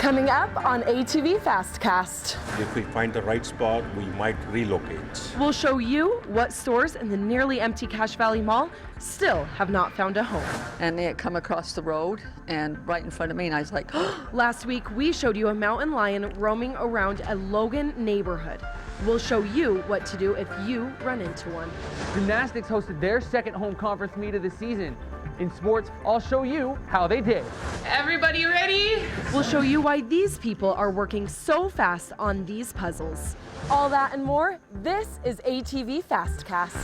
Coming up on ATV Fastcast. If we find the right spot, we might relocate. We'll show you what stores in the nearly empty Cache Valley Mall still have not found a home. And they had come across the road and right in front of me, and I was like, Last week, we showed you a mountain lion roaming around a Logan neighborhood. We'll show you what to do if you run into one. Gymnastics hosted their second home conference meet of the season. In sports, I'll show you how they did. Everybody ready? We'll show you why these people are working so fast on these puzzles. All that and more, this is ATV Fastcast.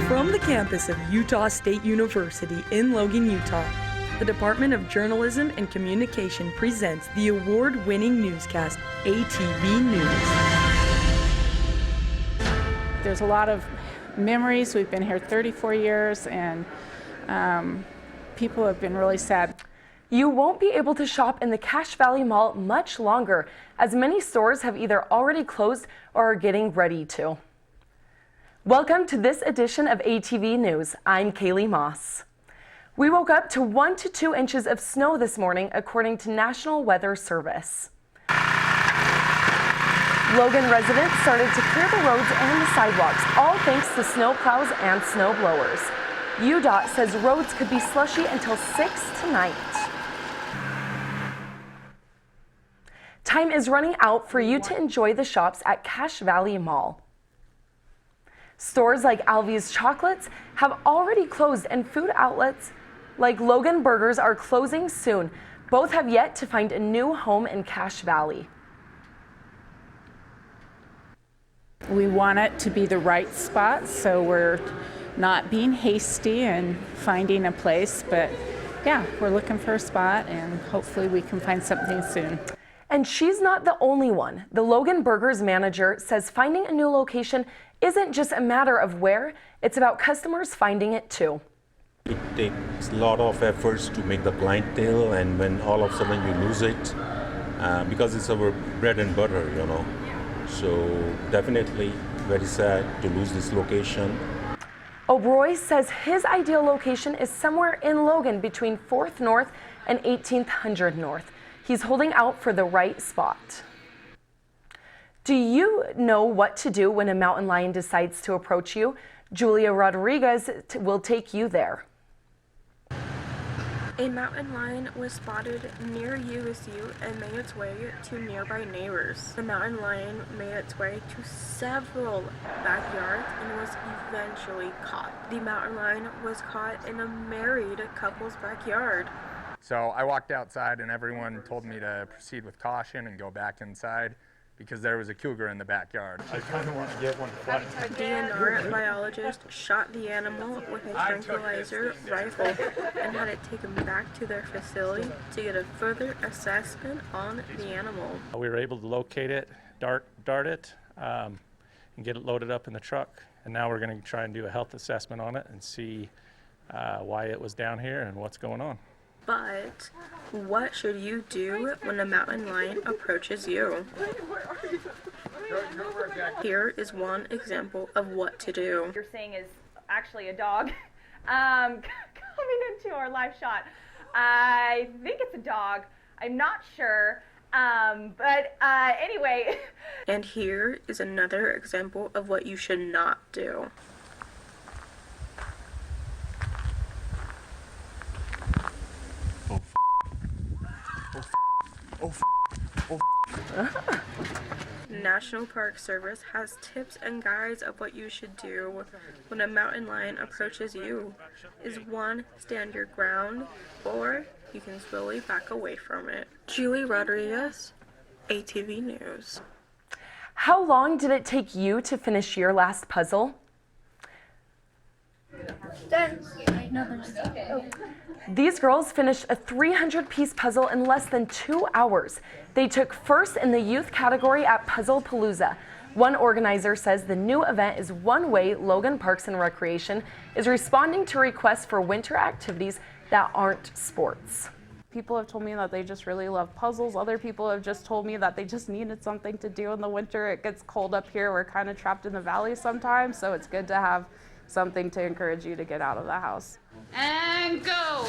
From the campus of Utah State University in Logan, Utah, the Department of Journalism and Communication presents the award-winning newscast, ATV News. There's a lot of memories. We've been here 34 years, and people have been really sad. You won't be able to shop in the Cache Valley Mall much longer, as many stores have either already closed or are getting ready to. Welcome to this edition of ATV News. I'm Kaylee Moss. We woke up to 1 to 2 inches of snow this morning, according to National Weather Service. Logan residents started to clear the roads and the sidewalks, all thanks to snow plows and snow blowers. UDOT says roads could be slushy until 6 tonight. Time is running out for you to enjoy the shops at Cache Valley Mall. Stores like Alvy's Chocolates have already closed, and food outlets like Logan Burgers are closing soon. Both have yet to find a new home in Cache Valley. We want it to be the right spot, so we're not being hasty and finding a place, but yeah, we're looking for a spot, and hopefully we can find something soon. And she's not the only one. The Logan Burgers manager says finding a new location isn't just a matter of where, it's about customers finding it too. It takes a lot of efforts to make the clientele, and when all of a sudden you lose it, because it's our bread and butter, you know. So definitely very sad to lose this location. O'Broy says his ideal location is somewhere in Logan between 4th North and 1800 North. He's holding out for the right spot. Do you know what to do when a mountain lion decides to approach you? Julia Rodriguez will take you there. A mountain lion was spotted near USU and made its way to nearby neighbors. The mountain lion made its way to several backyards and was eventually caught. The mountain lion was caught in a married couple's backyard. So I walked outside and everyone told me to proceed with caution and go back inside because there was a cougar in the backyard. I kind of want to get one. DNR biologist shot the animal with a tranquilizer rifle and had it taken back to their facility to get a further assessment on the animal. We were able to locate it, dart it, and get it loaded up in the truck. And now we're going to try and do a health assessment on it and see why it was down here and what's going on. But what should you do when a mountain lion approaches you? Here is one example of what to do. What you're seeing is actually a dog coming into our live shot. I think it's a dog. I'm not sure. But anyway. And here is another example of what you should not do. National Park Service has tips and guides of what you should do when a mountain lion approaches you. Is 1, stand your ground, or you can slowly back away from it. Julie Rodriguez, ATV News. How long did it take you to finish your last puzzle? These girls finished a 300-piece puzzle in less than 2 hours. They took first in the youth category at Puzzle Palooza. One organizer says the new event is one way Logan Parks and Recreation is responding to requests for winter activities that aren't sports. People have told me that they just really love puzzles. Other people have just told me that they just needed something to do in the winter. It gets cold up here. We're kind of trapped in the valley sometimes, so it's good to have something to encourage you to get out of the house. And go!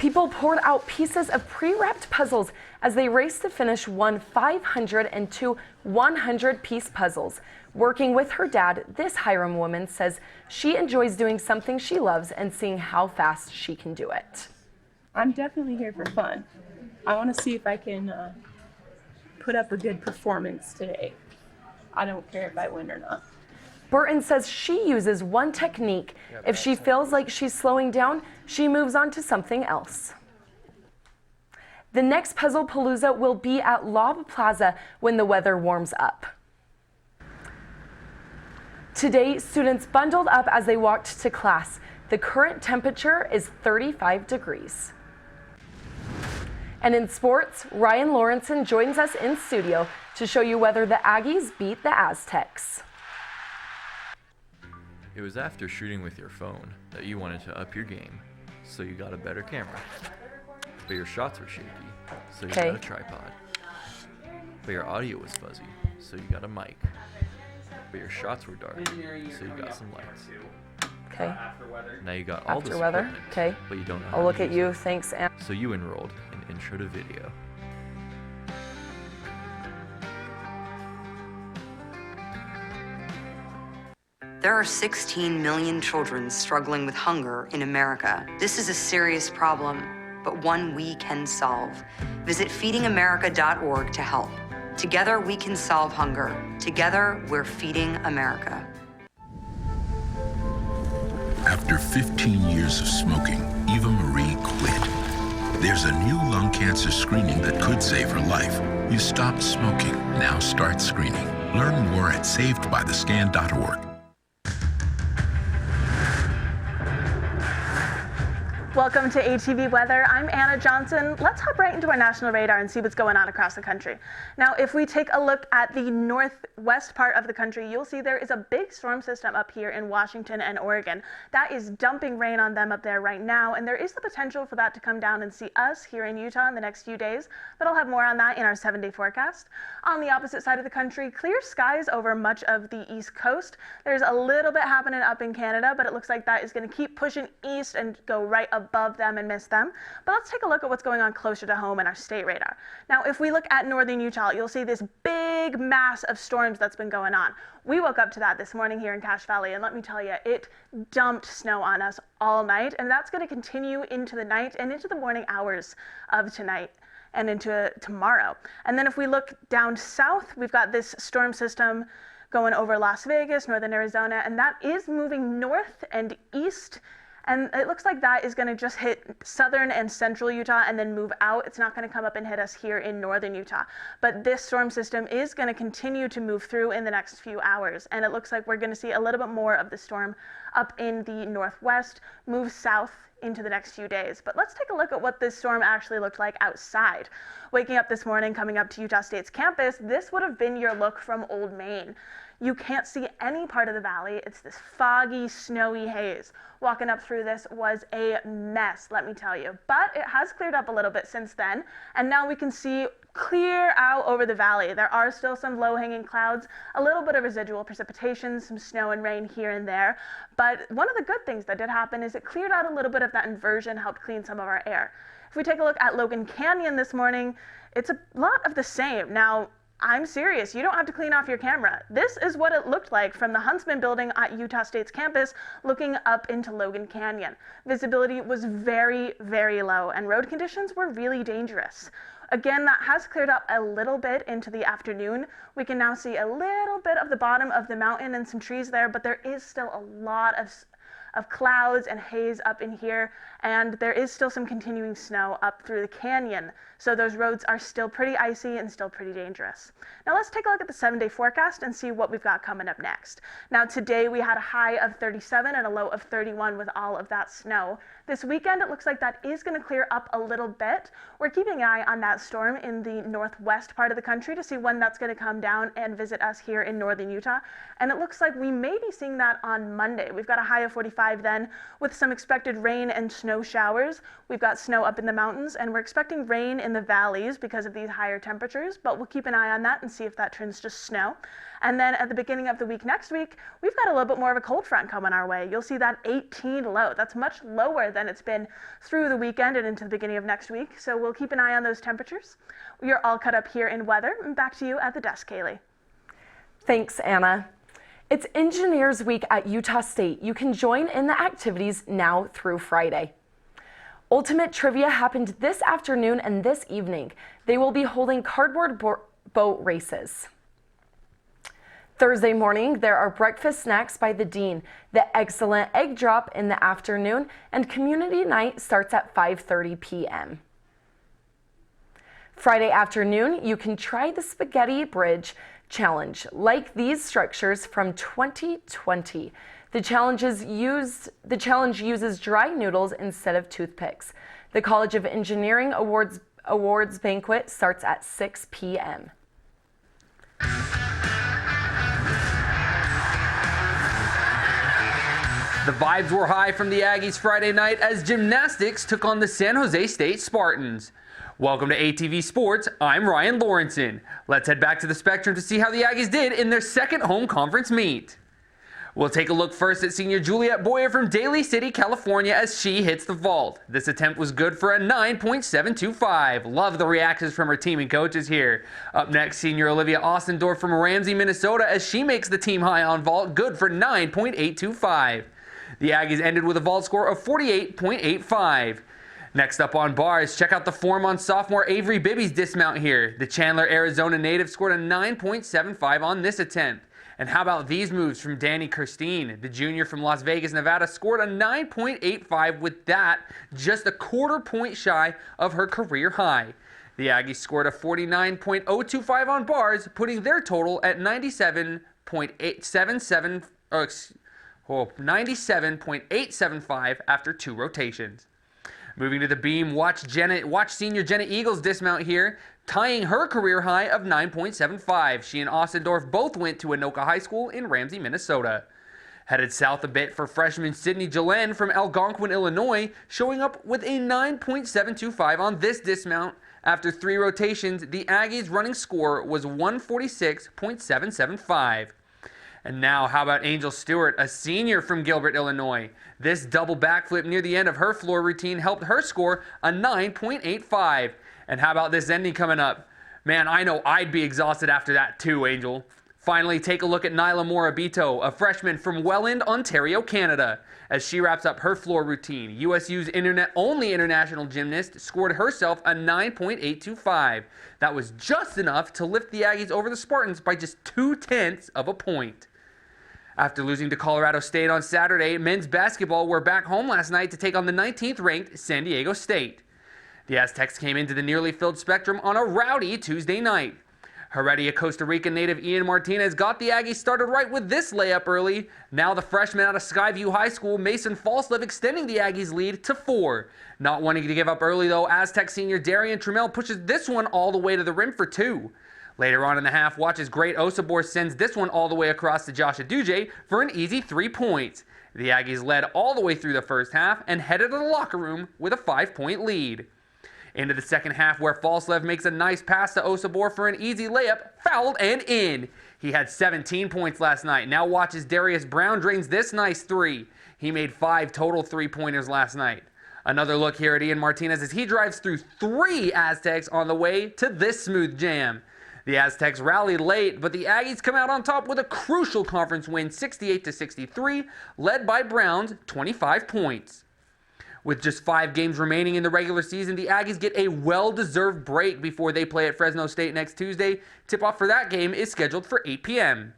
People poured out pieces of pre-wrapped puzzles as they raced to finish one 500 and two 100-piece puzzles. Working with her dad, this Hiram woman says she enjoys doing something she loves and seeing how fast she can do it. I'm definitely here for fun. I want to see if I can put up a good performance today. I don't care if I win or not. Burton says she uses one technique. If she feels like she's slowing down, she moves on to something else. The next Puzzle Palooza will be at Lob Plaza when the weather warms up. Today, students bundled up as they walked to class. The current temperature is 35 degrees. And in sports, Ryan Lorensen joins us in studio to show you whether the Aggies beat the Aztecs. It was after shooting with your phone that you wanted to up your game, so you got a better camera. But your shots were shaky, so you got a tripod. But your audio was fuzzy, so you got a mic. But your shots were dark, so you got some lights. Okay. Now you got all this After weather. equipment, Okay. but you don't know how I'll look to at use you. it. Thanks, Anne. So you enrolled in Intro to Video. There are 16 million children struggling with hunger in America. This is a serious problem, but one we can solve. Visit feedingamerica.org to help. Together we can solve hunger. Together we're feeding America. After 15 years of smoking, Eva Marie quit. There's a new lung cancer screening that could save her life. You stopped smoking. Now start screening. Learn more at savedbythescan.org. Welcome to ATV Weather. I'm Anna Johnson. Let's hop right into our national radar and see what's going on across the country. Now, if we take a look at the northwest part of the country, you'll see there is a big storm system up here in Washington and Oregon. That is dumping rain on them up there right now, and there is the potential for that to come down and see us here in Utah in the next few days, but I'll have more on that in our 7-day forecast. On the opposite side of the country, clear skies over much of the east coast. There's a little bit happening up in Canada, but it looks like that is going to keep pushing east and go right above them and miss them. But let's take a look at what's going on closer to home in our state radar. Now, if we look at northern Utah, you'll see this big mass of storms that's been going on. We woke up to that this morning here in Cache Valley, and let me tell you, it dumped snow on us all night, and that's going to continue into the night and into the morning hours of tonight and into tomorrow. And then if we look down south, we've got this storm system going over Las Vegas, northern Arizona, and that is moving north and east. And it looks like that is going to just hit southern and central Utah and then move out. It's not going to come up and hit us here in northern Utah. But this storm system is going to continue to move through in the next few hours. And it looks like we're going to see a little bit more of the storm up in the northwest, move south into the next few days. But let's take a look at what this storm actually looked like outside. Waking up this morning, coming up to Utah State's campus, this would have been your look from Old Main. You can't see any part of the valley. It's this foggy, snowy haze. Walking up through this was a mess, let me tell you. But it has cleared up a little bit since then, and now we can see clear out over the valley. There are still some low-hanging clouds, a little bit of residual precipitation, some snow and rain here and there. But one of the good things that did happen is it cleared out a little bit of that inversion, helped clean some of our air. If we take a look at Logan Canyon this morning, it's a lot of the same. Now, I'm serious, you don't have to clean off your camera. This is what it looked like from the Huntsman building at Utah State's campus looking up into Logan Canyon. Visibility was very, very low and road conditions were really dangerous. Again, that has cleared up a little bit into the afternoon. We can now see a little bit of the bottom of the mountain and some trees there, but there is still a lot of clouds and haze up in here, and there is still some continuing snow up through the canyon. So those roads are still pretty icy and still pretty dangerous. Now let's take a look at the 7-day forecast and see what we've got coming up next. Now today we had a high of 37 and a low of 31 with all of that snow. This weekend it looks like that is going to clear up a little bit. We're keeping an eye on that storm in the northwest part of the country to see when that's going to come down and visit us here in northern Utah. And it looks like we may be seeing that on Monday. We've got a high of 45 5 then, with some expected rain and snow showers. We've got snow up in the mountains, and we're expecting rain in the valleys because of these higher temperatures, but we'll keep an eye on that and see if that turns to snow. And then at the beginning of the week next week, we've got a little bit more of a cold front coming our way. You'll see that 18 low. That's much lower than it's been through the weekend and into the beginning of next week, so we'll keep an eye on those temperatures. You're all caught up here in weather. Back to you at the desk, Kaylee. Thanks, Anna. It's Engineers Week at Utah State. You can join in the activities now through Friday. Ultimate Trivia happened this afternoon and this evening. They will be holding cardboard boat races. Thursday morning, there are breakfast snacks by the Dean, the excellent egg drop in the afternoon, and community night starts at 5:30 p.m. Friday afternoon, you can try the Spaghetti Bridge Challenge, like these structures from 2020. The challenge uses dry noodles instead of toothpicks. The College of Engineering Awards banquet starts at 6 p.m. The vibes were high from the Aggies Friday night as gymnastics took on the San Jose State Spartans. Welcome to ATV Sports, I'm Ryan Lorensen. Let's head back to the Spectrum to see how the Aggies did in their second home conference meet. We'll take a look first at senior Juliet Boyer from Daly City, California as she hits the vault. This attempt was good for a 9.725. Love the reactions from her team and coaches here. Up next, senior Olivia Ostendorf from Ramsey, Minnesota as she makes the team high on vault, good for 9.825. The Aggies ended with a vault score of 48.85. Next up on bars, check out the form on sophomore Avery Bibby's dismount here. The Chandler, Arizona native scored a 9.75 on this attempt. And how about these moves from Danny Kirstein? The junior from Las Vegas, Nevada scored a 9.85 with that, just a quarter point shy of her career high. The Aggies scored a 49.025 on bars, putting their total at 97.875 after 2 rotations. Moving to the beam, watch senior Jenna Eagles dismount here, tying her career high of 9.75. She and Ostendorf both went to Anoka High School in Ramsey, Minnesota. Headed south a bit for freshman Sydney Jalen from Algonquin, Illinois, showing up with a 9.725 on this dismount. After 3 rotations, the Aggies' running score was 146.775. And now, how about Angel Stewart, a senior from Gilbert, Illinois? This double backflip near the end of her floor routine helped her score a 9.85. And how about this ending coming up? Man, I know I'd be exhausted after that too, Angel. Finally, take a look at Nyla Morabito, a freshman from Welland, Ontario, Canada. As she wraps up her floor routine, USU's only international gymnast scored herself a 9.825. That was just enough to lift the Aggies over the Spartans by just 0.2 of a point. After losing to Colorado State on Saturday, men's basketball were back home last night to take on the 19th ranked San Diego State. The Aztecs came into the nearly filled Spectrum on a rowdy Tuesday night. Heredia Costa Rican native Ian Martinez got the Aggies started right with this layup early. Now the freshman out of Skyview High School, Mason Falslev, extending the Aggies' lead to 4. Not wanting to give up early though, Aztec senior Darian Trammell pushes this one all the way to the rim for 2. Later on in the half, watch as Great Osobor sends this one all the way across to Josh Aduje for an easy 3 points. The Aggies led all the way through the first half and headed to the locker room with a 5-point lead. Into the second half where Falslev makes a nice pass to Osobor for an easy layup, fouled and in. He had 17 points last night. Now watch as Darius Brown drains this nice 3. He made 5 total 3-pointers last night. Another look here at Ian Martinez as he drives through 3 Aztecs on the way to this smooth jam. The Aztecs rallied late, but the Aggies come out on top with a crucial conference win 68-63, led by Brown's 25 points. With just 5 games remaining in the regular season, the Aggies get a well-deserved break before they play at Fresno State next Tuesday. Tip-off for that game is scheduled for 8 p.m.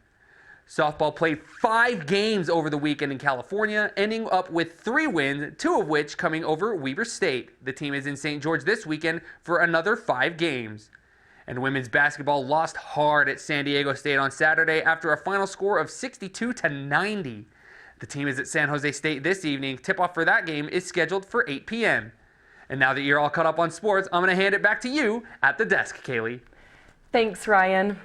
Softball played 5 games over the weekend in California, ending up with 3 wins, 2 of which coming over Weber State. The team is in St. George this weekend for another 5 games. And women's basketball lost hard at San Diego State on Saturday after a final score of 62-90. The team is at San Jose State this evening. Tip-off for that game is scheduled for 8 p.m. And now that you're all caught up on sports, I'm going to hand it back to you at the desk, Kaylee. Thanks, Ryan.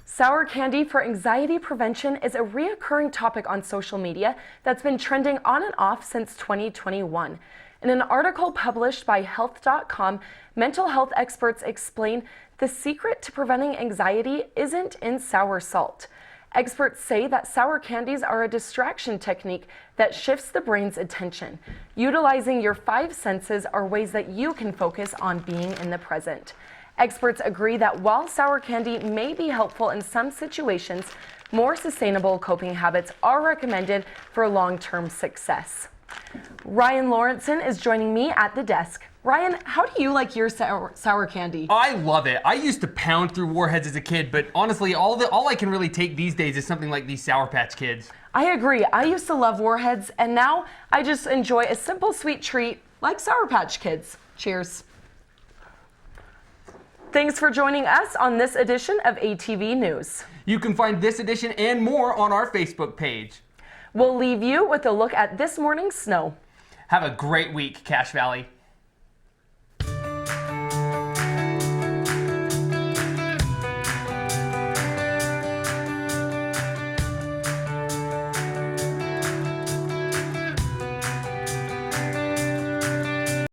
Sour candy for anxiety prevention is a reoccurring topic on social media that's been trending on and off since 2021. In an article published by Health.com, mental health experts explain the secret to preventing anxiety isn't in sour salt. Experts say that sour candies are a distraction technique that shifts the brain's attention. Utilizing your 5 senses are ways that you can focus on being in the present. Experts agree that while sour candy may be helpful in some situations, more sustainable coping habits are recommended for long-term success. Ryan Lorensen is joining me at the desk. Ryan, how do you like your sour candy? I love it. I used to pound through Warheads as a kid, but honestly, all I can really take these days is something like these Sour Patch Kids. I agree. I used to love Warheads, and now I just enjoy a simple sweet treat like Sour Patch Kids. Cheers. Thanks for joining us on this edition of ATV News. You can find this edition and more on our Facebook page. We'll leave you with a look at this morning's snow. Have a great week, Cache Valley.